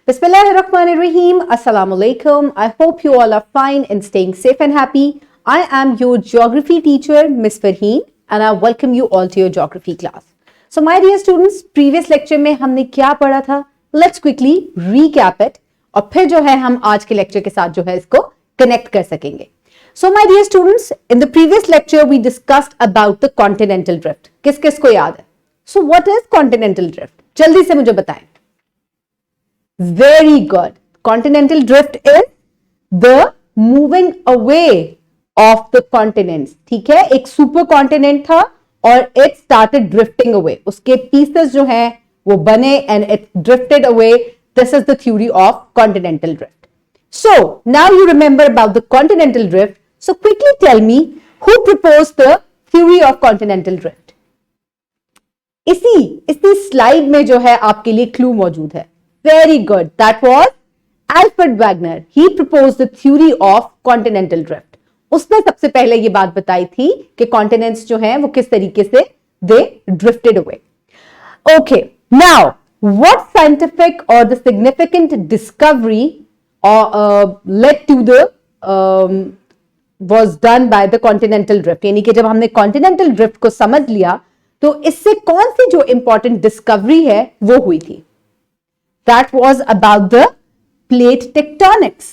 Bismillahirrahmanirrahim. Assalamu alaikum. I hope you all are fine and staying safe and happy. I am your geography teacher, Miss Farheen, and I welcome you all to your geography class. So my dear students, previous lecture में हमने क्या पढ़ा था? Let's quickly recap it. और फिर जो है हम आज के lecture के साथ जो है इसको connect कर सकेंगे. So my dear students, in the previous lecture we discussed about the continental drift. किस किस को याद है? So what is continental drift? जल्दी से मुझे बताएं. Very good. Continental drift is the moving away of the continents. ठीक है, एक सुपर कॉन्टिनेंट था और it started drifting away. उसके pieces जो हैं वो बने and it drifted away. This is the theory of continental drift. So now you remember about the continental drift. So quickly tell me who proposed the theory of continental drift. इसी slide में जो है आपके लिए clue मौजूद है. Very good. That was Alfred Wegener. He proposed the theory of continental drift. उसने सबसे पहले ये बात बताई थी कि continents जो हैं वो किस तरीके से they drifted away. Okay. Now, what scientific or the significant discovery led to the was done by the continental drift? यानी कि जब हमने continental drift को समझ लिया तो इससे कौन सी जो important discovery है वो हुई थी? That was about the plate tectonics.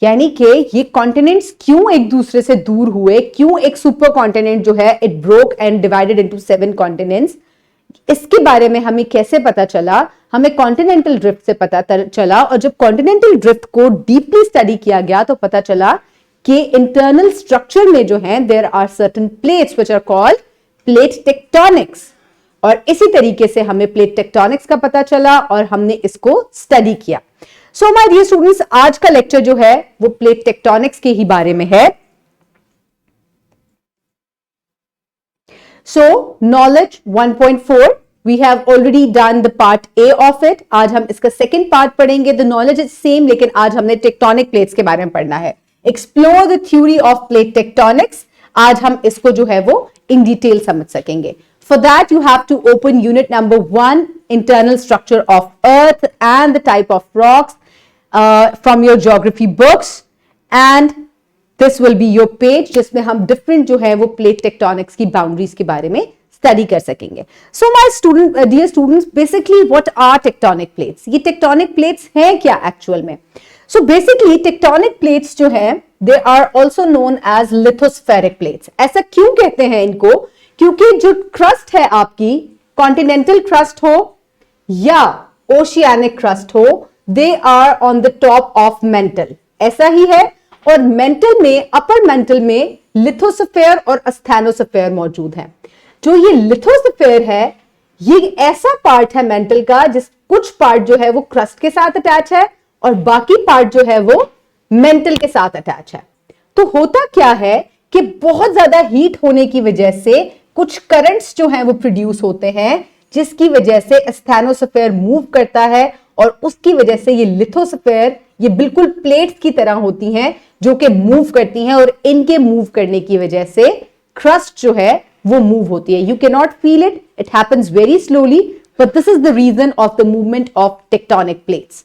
यानी कि ये कॉन्टिनेंट्स क्यों एक दूसरे से दूर हुए, क्यों एक सुपर कॉन्टिनेंट जो है it broke and divided into 7 continents. इसके बारे में हमें कैसे पता चला? हमें कॉन्टिनेंटल ड्रिफ्ट से पता चला. और जब कॉन्टिनेंटल ड्रिफ्ट को डीपली स्टडी किया गया तो पता चला कि इंटरनल स्ट्रक्चर में जो है there are certain plates which are called plate tectonics. और इसी तरीके से हमें प्लेट टेक्टोनिक्स का पता चला और हमने इसको स्टडी किया. सो माय डियर स्टूडेंट्स, आज का लेक्चर जो है वो प्लेट टेक्टोनिक्स के ही बारे में है. So knowledge 1.4 we have already done the part A of it. आज हम इसका सेकेंड पार्ट पढ़ेंगे. द नॉलेज इज सेम, लेकिन आज हमने टेक्टोनिक प्लेट्स के बारे में पढ़ना है. Explore the theory of plate tectonics. आज हम इसको जो है वो इन डिटेल समझ सकेंगे. For that, you have to open unit number 1, internal structure of earth and the type of rocks from your geography books. And this will be your page जिसमें हम different जो है वो plate tectonics की boundaries के बारे में study कर सकेंगे. So my dear students, basically what are tectonic plates? ये tectonic plates हैं क्या actual में? So basically tectonic plates जो है they are also known as lithospheric plates. ऐसा क्यों कहते हैं इनको? क्योंकि जो क्रस्ट है आपकी, कॉन्टिनेंटल क्रस्ट हो या ओशियानिक क्रस्ट हो, they are on the top of mantle. ऐसा ही है. और मेंटल में, अपर मेंटल में लिथोस्फीयर और अस्थेनोस्फीयर मौजूद है. जो ये लिथोस्फीयर है ये ऐसा पार्ट है मेंटल का जिस कुछ पार्ट जो है वो क्रस्ट के साथ अटैच है और बाकी पार्ट जो है वो मेंटल के साथ अटैच है. तो होता क्या है कि बहुत ज्यादा हीट होने की वजह से कुछ करंट्स जो हैं वो प्रोड्यूस होते हैं जिसकी वजह से अस्थेनोस्फीयर मूव करता है और उसकी वजह से ये लिथोस्फीयर ये बिल्कुल प्लेट्स की तरह होती हैं जो कि मूव करती हैं और इनके मूव करने की वजह से क्रस्ट जो है वो मूव होती है. You can not feel it, it happens very slowly, but this is the reason of the movement of tectonic plates.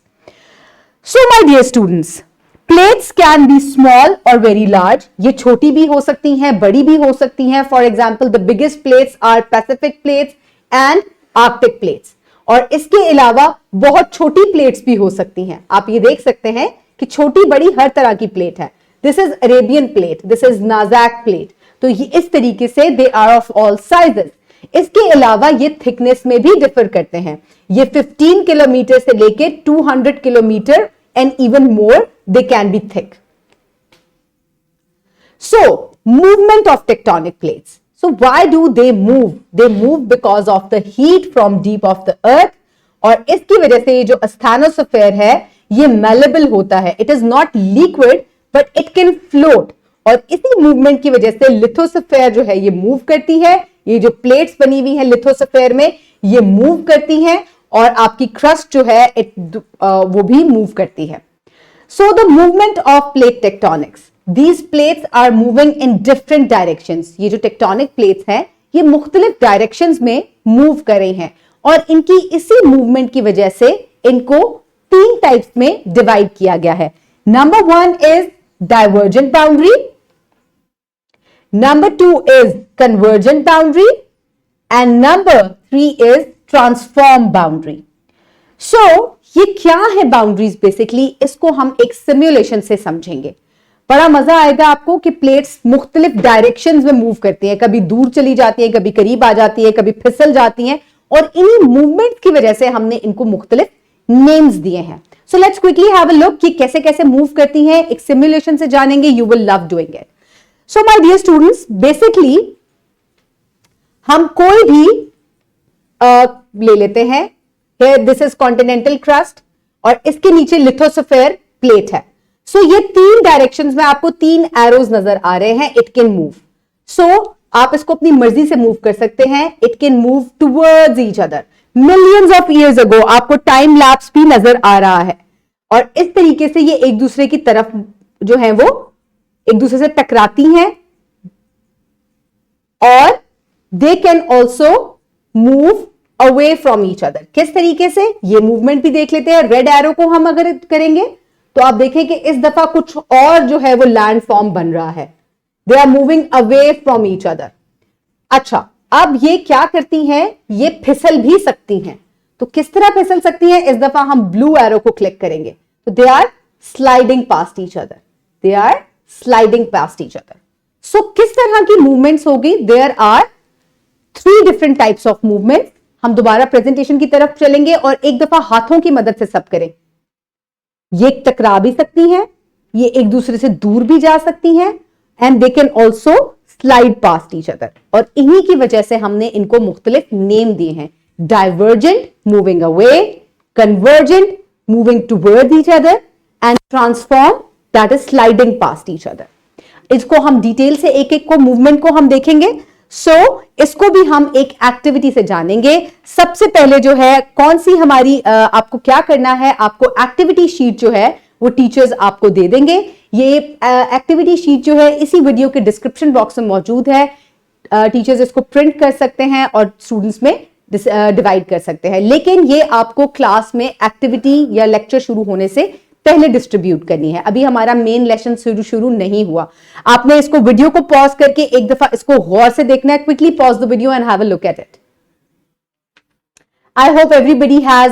So my dear students, plates can be small और वेरी लार्ज. ये छोटी भी हो सकती हैं, बड़ी भी हो सकती हैं. For example the biggest plates are Pacific plates and Arctic plates. और इसके अलावा बहुत छोटी प्लेट्स भी हो सकती हैं. आप ये देख सकते हैं कि छोटी बड़ी हर तरह की प्लेट है. This is Arabian plate, this is Nazca plate. तो ये इस तरीके से they are of all sizes. इसके अलावा ये थिकनेस में भी डिफर करते हैं. ये 15 किलोमीटर से लेके 200 kilometre and even more they can be thick. So movement of tectonic plates. So why do they move? They move because of the heat from deep of the earth. और इसकी वजह से ये जो अस्थेनोस्फीयर है ये malleable होता है. It is not liquid but it can float. और इसी मूवमेंट की वजह से लिथोस्फीयर जो है ये मूव करती है. ये जो प्लेट्स बनी हुई है लिथोस्फीयर में ये मूव करती हैं और आपकी क्रस्ट जो है वो भी मूव करती है. So the movement of plate tectonics, these plates are moving in different directions. ये जो टेक्टोनिक प्लेट्स हैं ये मुख्तलिफ डायरेक्शंस में मूव कर रही हैं और इनकी इसी मूवमेंट की वजह से इनको तीन टाइप्स में डिवाइड किया गया है। Number 1 is divergent boundary, number 2 is convergent boundary and number 3 is transform boundary. सो ये क्या है बाउंड्रीज? बेसिकली इसको हम एक सिमुलेशन से समझेंगे। बड़ा मजा आएगा आपको कि प्लेट्स मुख्तलिफ डायरेक्शंस में मूव करती हैं, कभी दूर चली जाती है, कभी करीब आ जाती है, कभी फिसल जाती हैं, और इन्हीं मूवमेंट की वजह से हमने इनको मुख्तलिफ नेम्स दिए हैं। So let's quickly have a look कि कैसे कैसे मूव करती हैं, एक सिमुलेशन से जानेंगे। You will love doing it. So my dear students, basically हम कोई भी ले लेते हैं। दिस इज कॉन्टिनेंटल क्रस्ट और इसके नीचे लिथोस्फीयर प्लेट है। सो ये तीन डायरेक्शंस में आपको तीन एरोज नजर आ रहे हैं। It can move. सो आप इसको अपनी मर्जी से मूव कर सकते हैं। It can move towards each other. Millions of years ago आपको टाइम लैप्स भी नजर आ रहा है, और इस तरीके से ये एक दूसरे की तरफ जो है वो एक दूसरे से टकराती हैं, और they can also move away from each other. किस तरीके से, ये मूवमेंट भी देख लेते हैं। रेड एरो को हम अगर करेंगे तो आप देखें कि इस दफा कुछ और जो है वो लैंड फॉर्म बन रहा है। They are moving away from each other. अच्छा, अब ये क्या करती हैं? ये फिसल भी सकती हैं। तो किस तरह फिसल सकती हैं? इस दफा हम ब्लू एरो को क्लिक करेंगे तो they are sliding past each other. They are sliding past each other. सो किस तरह की मूवमेंट्स होगी? There are 3 different types of movement. हम दोबारा प्रेजेंटेशन की तरफ चलेंगे और एक दफा हाथों की मदद से सब करें। ये टकरा भी सकती हैं, ये एक दूसरे से दूर भी जा सकती हैं, and they can also slide past each other. और इन्हीं की वजह से हमने इनको मुख्तलिफ नेम दिए हैं। Divergent moving away, convergent moving toward each other, and transform that is sliding past each other. इसको हम डिटेल से एक एक को मूवमेंट को हम देखेंगे। सो इसको भी हम एक एक्टिविटी से जानेंगे। सबसे पहले जो है कौन सी हमारी आपको क्या करना है, आपको एक्टिविटी शीट जो है वो टीचर्स आपको दे देंगे। ये एक्टिविटी शीट जो है इसी वीडियो के डिस्क्रिप्शन बॉक्स में मौजूद है। टीचर्स इसको प्रिंट कर सकते हैं और स्टूडेंट्स में डिवाइड कर सकते हैं, लेकिन ये आपको क्लास में एक्टिविटी या लेक्चर शुरू होने से पहले डिस्ट्रीब्यूट करनी है। अभी हमारा मेन लेसन शुरू नहीं हुआ। आपने इसको वीडियो को पॉज करके एक दफा इसको गौर से देखना है। Quickly pause the video and have a look at it. I hope everybody has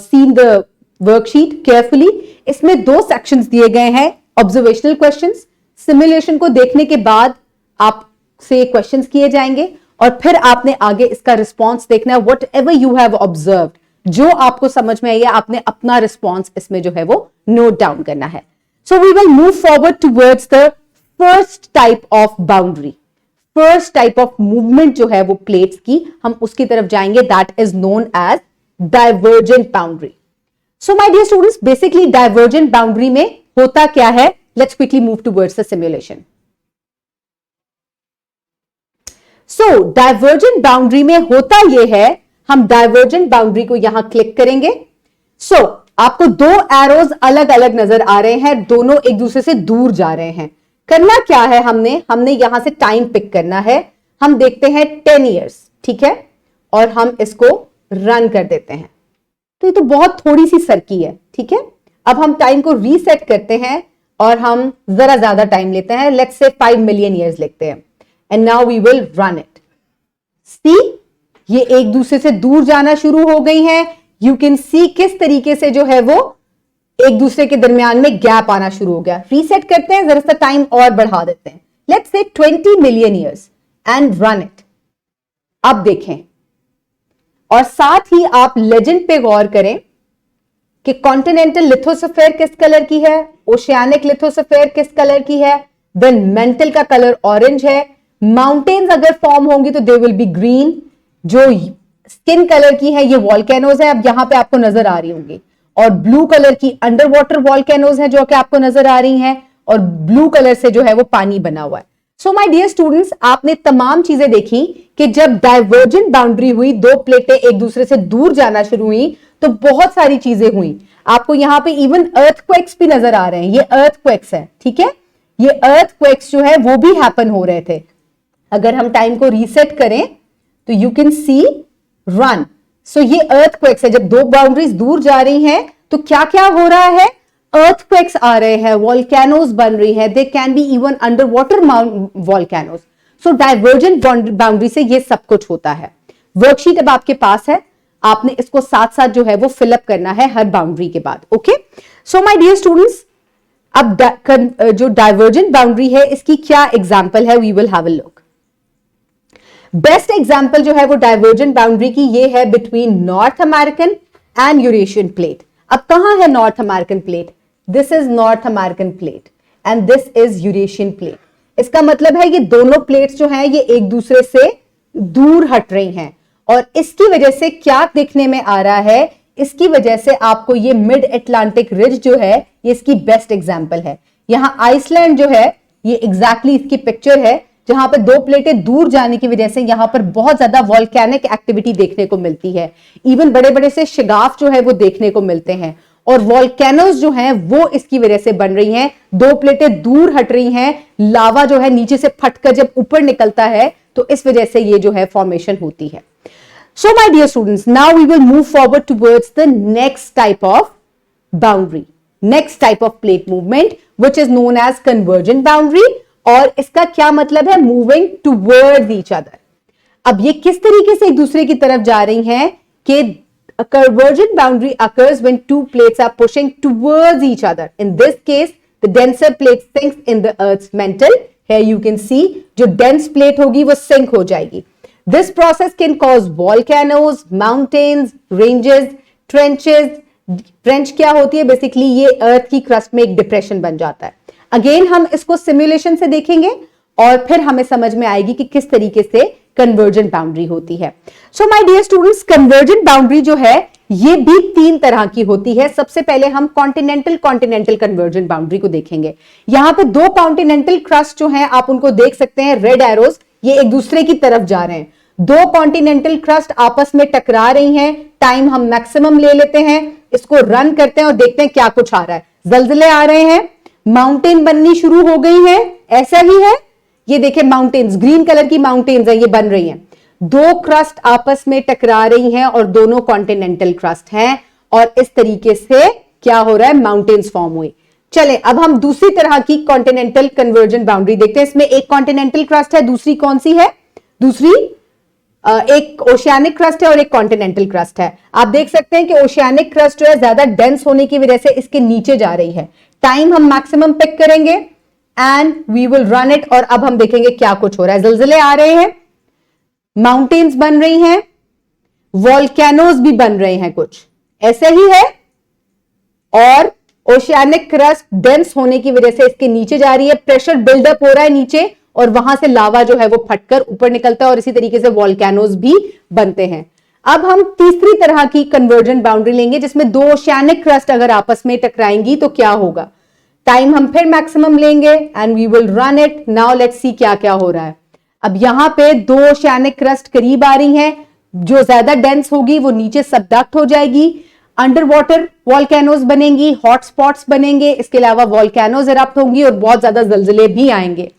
seen the worksheet carefully. इसमें 2 सेक्शंस दिए गए हैं, ऑब्जर्वेशनल क्वेश्चंस। सिमुलेशन को देखने के बाद आपसे क्वेश्चंस किए जाएंगे और फिर आपने आगे इसका रिस्पॉन्स देखना है। What ever you have observed, जो आपको समझ में आई है, आपने अपना रिस्पॉन्स इसमें जो है वो नोट डाउन करना है। So we will move forward towards the first type of boundary. First type of movement जो है वो प्लेट्स की, हम उसकी तरफ जाएंगे। That is known as divergent boundary. So my dear students, basically divergent boundary में होता क्या है? Let's quickly move towards the simulation. So divergent boundary में होता यह है, हम डाइवर्जेंट बाउंड्री को यहां क्लिक करेंगे। सो आपको 2 एरोज अलग अलग नजर आ रहे हैं, दोनों एक दूसरे से दूर जा रहे हैं। करना क्या है? हमने यहां से टाइम पिक करना है। हम देखते हैं 10 इयर्स, ठीक है, और हम इसको रन कर देते हैं। तो ये तो बहुत थोड़ी सी सरकी है, ठीक है। अब हम टाइम को रीसेट करते हैं और हम जरा ज्यादा टाइम लेते हैं। लेट्स से 5 मिलियन ईयर्स लिखते हैं, and now we will run it. See, ये एक दूसरे से दूर जाना शुरू हो गई हैं। यू कैन सी किस तरीके से जो है वो एक दूसरे के दरमियान में गैप आना शुरू हो गया। रीसेट करते हैं, जरा सा टाइम और बढ़ा देते हैं। Let's say 20 million years and run it. अब देखें, और साथ ही आप लेजेंड पे गौर करें कि कॉन्टिनेंटल लिथोस्फीयर किस कलर की है, ओशियानिक लिथोस्फीयर किस कलर की है, देन मेंटल का कलर ऑरेंज है। माउंटेन्स अगर फॉर्म होंगी तो दे विल बी ग्रीन। जो स्किन कलर की है ये वॉल्केनोज है, अब यहां पे आपको नजर आ रही होंगी। और ब्लू कलर की अंडर वाटर वॉल्केनोज है जो कि आपको नजर आ रही हैं, और ब्लू कलर से जो है वो पानी बना हुआ है। सो माय डियर स्टूडेंट्स, आपने तमाम चीजें देखी कि जब डाइवर्जेंट बाउंड्री हुई, 2 प्लेटें एक दूसरे से दूर जाना शुरू हुई, तो बहुत सारी चीजें हुई। आपको यहां पे इवन अर्थक्वेक्स भी नजर आ रहे हैं। ये अर्थक्वेक्स है, ठीक है। ये अर्थक्वेक्स जो है वो भी हैपन हो रहे थे। अगर हम टाइम को रीसेट करें तो यू कैन सी रन। सो ये अर्थक्वेक्स है। जब 2 बाउंड्रीज दूर जा रही हैं तो क्या क्या हो रहा है, अर्थक्वेक्स आ रहे हैं, वॉल्केनोज बन रही है, they can be even under water volcanoes. So divergent boundary से ये सब कुछ होता है। वर्कशीट अब आपके पास है, आपने इसको साथ साथ जो है वो फिलअप करना है हर बाउंड्री के बाद। Okay, so my dear students, अब जो डाइवर्जेंट बाउंड्री है इसकी क्या एग्जांपल है, we will have a look. Best example जो है वो डाइवर्जेंट बाउंड्री की ये है between North American and Eurasian plate. अब कहां है North American plate, this is North American plate and this is Eurasian plate. इसका मतलब है ये दोनों प्लेट्स जो हैं ये एक दूसरे से दूर हट रही हैं, और इसकी वजह से क्या देखने में आ रहा है, इसकी वजह से आपको ये मिड अटलांटिक रिज जो है ये इसकी बेस्ट एग्जांपल है। यहां आइसलैंड जो है ये एग्जैक्टली इसकी पिक्चर है, जहां पर दो प्लेटें दूर जाने की वजह से यहां पर बहुत ज्यादा वॉल्केनिक एक्टिविटी देखने को मिलती है। इवन बड़े बड़े से शिगाफ जो है वो देखने को मिलते हैं, और वॉल्केनोज जो हैं वो इसकी वजह से बन रही हैं। दो प्लेटें दूर हट रही हैं, लावा जो है नीचे से फटकर जब ऊपर निकलता है तो इस वजह से ये जो है फॉर्मेशन होती है। So my dear students, now we will move forward towards the next type of boundary, next type of plate movement, which is known as convergent boundary, और इसका क्या मतलब है, moving towards each other। अब ये किस तरीके से एक दूसरे की तरफ जा रही हैं कि a convergent boundary occurs when two plates are pushing towards each other. In this case, the denser plate sinks in the Earth's mantle. Here you can see, जो dense plate होगी वो sink हो जाएगी। This process can cause volcanoes, mountains, ranges, trenches. Trench क्या होती है, basically ये अर्थ की क्रस्ट में एक डिप्रेशन बन जाता है। अगेन हम इसको सिमुलेशन से देखेंगे और फिर हमें समझ में आएगी कि किस तरीके से कन्वर्जेंट बाउंड्री होती है। So my dear students, convergent boundary जो है ये भी तीन तरह की होती है। सबसे पहले हम कॉन्टिनेंटल कन्वर्जेंट बाउंड्री को देखेंगे। यहां पे दो कॉन्टिनेंटल क्रस्ट जो हैं आप उनको देख सकते हैं, रेड एरोज, ये एक दूसरे की तरफ जा रहे हैं। दो कॉन्टिनेंटल क्रस्ट आपस में टकरा रही हैं। टाइम हम मैक्सिमम ले लेते हैं, इसको रन करते हैं और देखते हैं क्या कुछ आ रहा है। जलजले आ रहे हैं, माउंटेन बननी शुरू हो गई है, ऐसा ही है। ये देखें माउंटेन्स, ग्रीन कलर की माउंटेन्स है, ये बन रही हैं। दो क्रस्ट आपस में टकरा रही हैं और दोनों कॉन्टिनेंटल क्रस्ट हैं, और इस तरीके से क्या हो रहा है, माउंटेन्स फॉर्म हुई। चले अब हम दूसरी तरह की कॉन्टिनेंटल कन्वर्जेंट बाउंड्री देखते हैं। इसमें एक कॉन्टिनेंटल क्रस्ट है, दूसरी कौन सी है, दूसरी एक ओशियानिक क्रस्ट है और एक कॉन्टिनेंटल क्रस्ट है। आप देख सकते हैं कि ओशियानिक क्रस्ट जो है ज्यादा डेंस होने की वजह से इसके नीचे जा रही है। टाइम हम मैक्सिमम पिक करेंगे and we will run it, और अब हम देखेंगे क्या कुछ हो रहा है। जलजले आ रहे हैं, माउंटेन्स बन रही हैं, वॉल्केनोज भी बन रहे हैं, कुछ ऐसे ही है, और ओशियानिक क्रस्ट डेंस होने की वजह से इसके नीचे जा रही है। प्रेशर बिल्डअप हो रहा है नीचे, और वहां से लावा जो है वो फटकर ऊपर निकलता है, और इसी तरीके से वॉल्केनोज भी बनते हैं। अब हम तीसरी तरह की कन्वर्जेंट बाउंड्री लेंगे, जिसमें दो ओशियानिक क्रस्ट अगर आपस में टकराएंगी तो क्या होगा। टाइम हम फिर मैक्सिमम लेंगे and we will run it. Now let's see क्या क्या हो रहा है। अब यहां पे दो ओशियानिक क्रस्ट करीब आ रही हैं, जो ज्यादा डेंस होगी वो नीचे सबडक्ट हो जाएगी, अंडर वाटर वॉल्केनोज बनेंगी, हॉट स्पॉट्स बनेंगे, इसके अलावा वॉल्केनोज इरप्ट होंगी और बहुत ज्यादा जलजले भी आएंगे।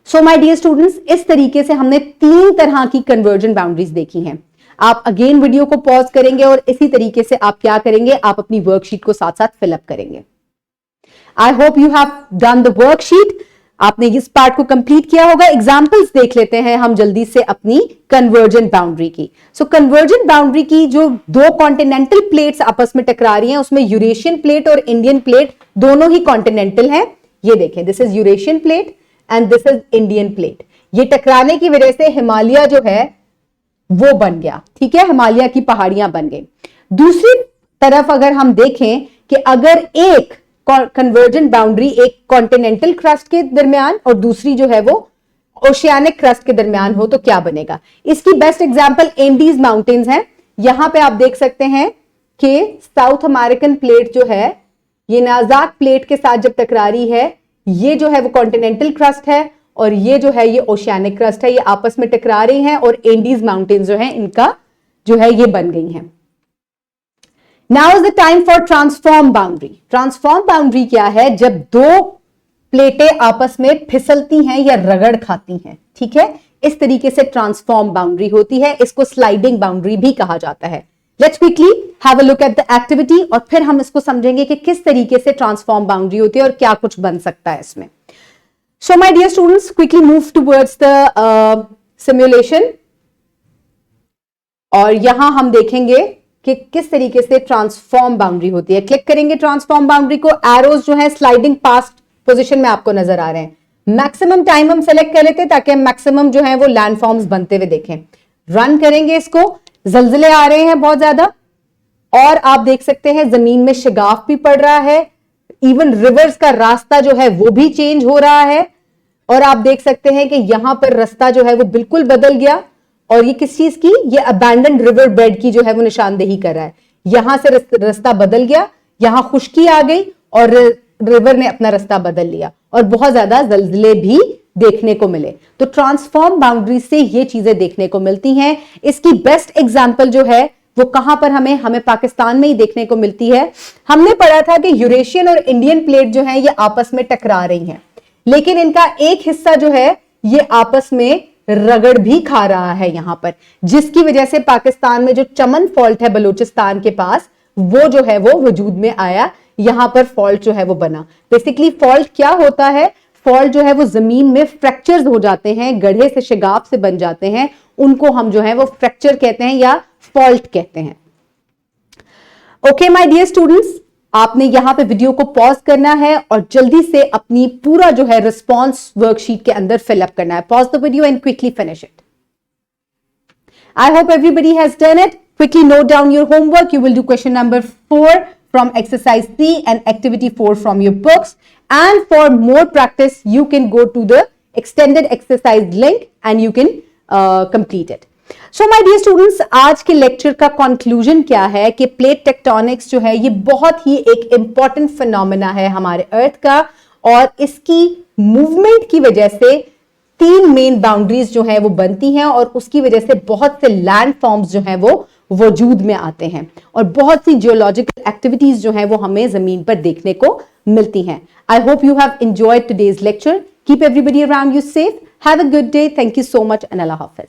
सो माय डियर स्टूडेंट्स, इस तरीके से हमने तीन तरह की कन्वर्जेंट बाउंड्रीज देखी हैं। आप अगेन वीडियो को पॉज करेंगे और इसी तरीके से आप क्या करेंगे, आप अपनी वर्कशीट को साथ साथ फिलअप करेंगे। I hope you have done the worksheet. आपने इस पार्ट को कंप्लीट किया होगा। एग्जांपल्स देख लेते हैं हम जल्दी से अपनी कन्वर्जेंट बाउंड्री की। सो कन्वर्जेंट बाउंड्री की जो दो कॉन्टिनेंटल प्लेट्स आपस में टकरा रही हैं, उसमें यूरेशियन प्लेट और इंडियन प्लेट दोनों ही कॉन्टिनेंटल हैं। ये देखें, this is Eurasian plate and this is Indian plate. ये टकराने की वजह से हिमालय जो है वो बन गया, ठीक है, हिमालय की पहाड़ियां बन गई। दूसरी तरफ अगर हम देखें कि अगर एक कन्वर्जेंट बाउंड्री एक कॉन्टिनेंटल क्रस्ट के दरमियान और दूसरी जो है वो ओशियानिक क्रस्ट के दरमियान हो तो क्या बनेगा। इसकी बेस्ट एग्जांपल एंडीज माउंटेन्स हैं। यहां पे आप देख सकते हैं कि साउथ अमेरिकन प्लेट जो है ये नाजाक प्लेट के साथ जब टकरा रही है, ये जो है वो कॉन्टिनेंटल क्रस्ट है और ये जो है ये ओशियानिक क्रस्ट है, ये आपस में टकरा रही हैं और एंडीज माउंटेन्स जो है इनका जो है ये बन गई हैं। Now is the time for transform boundary. Transform boundary क्या है, जब दो प्लेटें आपस में फिसलती हैं या रगड़ खाती हैं, ठीक है, इस तरीके से ट्रांसफॉर्म बाउंड्री होती है। इसको स्लाइडिंग बाउंड्री भी कहा जाता है। Let's quickly have a look at the activity और फिर हम इसको समझेंगे कि किस तरीके से ट्रांसफॉर्म बाउंड्री होती है और क्या कुछ बन सकता है इसमें. So my dear students, quickly move towards the simulation और यहां हम देखेंगे कि किस तरीके से ट्रांसफॉर्म बाउंड्री होती है. क्लिक करेंगे ट्रांसफॉर्म बाउंड्री को, एरोज जो है स्लाइडिंग पास्ट पोजीशन में आपको नजर आ रहे हैं. मैक्सिमम टाइम हम सेलेक्ट कर लेते हैं ताकि हम मैक्सिमम जो है वो लैंडफॉर्म्स बनते हुए देखें. रन करेंगे इसको. जलजले आ रहे हैं बहुत ज्यादा और आप देख सकते हैं जमीन में शिगाफ भी पड़ रहा है. इवन रिवर्स का रास्ता जो है वो भी चेंज हो रहा है और आप देख सकते हैं कि यहां पर रास्ता जो है वो बिल्कुल बदल गया. और ये किस चीज की, ये अबैंडन्ड रिवर बेड की जो है वो निशानदेही कर रहा है. यहां से रास्ता बदल गया, यहां खुश्की आ गई और रिवर ने अपना रास्ता बदल लिया और बहुत ज्यादा जलजले भी देखने को मिले. तो ट्रांसफॉर्म बाउंड्री से ये चीजें देखने को मिलती हैं. इसकी बेस्ट एग्जांपल जो है वो कहां पर हमें पाकिस्तान में ही देखने को मिलती है. हमने पढ़ा था कि यूरेशियन और इंडियन प्लेट जो है ये आपस में टकरा रही हैं, लेकिन इनका एक हिस्सा जो है ये आपस में रगड़ भी खा रहा है यहां पर, जिसकी वजह से पाकिस्तान में जो चमन फॉल्ट है बलूचिस्तान के पास, वो जो है वो वजूद में आया. यहां पर फॉल्ट जो है वो बना. बेसिकली फॉल्ट क्या होता है, फॉल्ट जो है वो जमीन में फ्रैक्चर्स हो जाते हैं, गड्ढे से शिगाफ से बन जाते हैं, उनको हम जो है वो फ्रैक्चर कहते हैं या फॉल्ट कहते हैं. ओके माय डियर स्टूडेंट्स, आपने यहां पे वीडियो को पॉज करना है और जल्दी से अपनी पूरा जो है रिस्पॉन्स वर्कशीट के अंदर फिलअप करना है. Pause the video and quickly finish it. I hope everybody has done it. Quickly note down your homework. You will do question number 4 from exercise C and activity 4 from your books. And for more practice, you can go to the extended exercise link and you can complete it. So my dear students, आज के lecture का conclusion क्या है कि plate tectonics जो है ये बहुत ही एक इंपॉर्टेंट फिनोमेना है हमारे अर्थ का और इसकी मूवमेंट की वजह से 3 मेन बाउंड्रीज जो है वो बनती हैं और उसकी वजह से बहुत से लैंड फॉर्म्स जो है वो वजूद में आते हैं और बहुत सी जियोलॉजिकल एक्टिविटीज जो है वो हमें जमीन पर देखने को मिलती हैं. I hope you have enjoyed today's lecture. Keep everybody around you safe. Have a good day. Thank you so much and Allah Hafiz.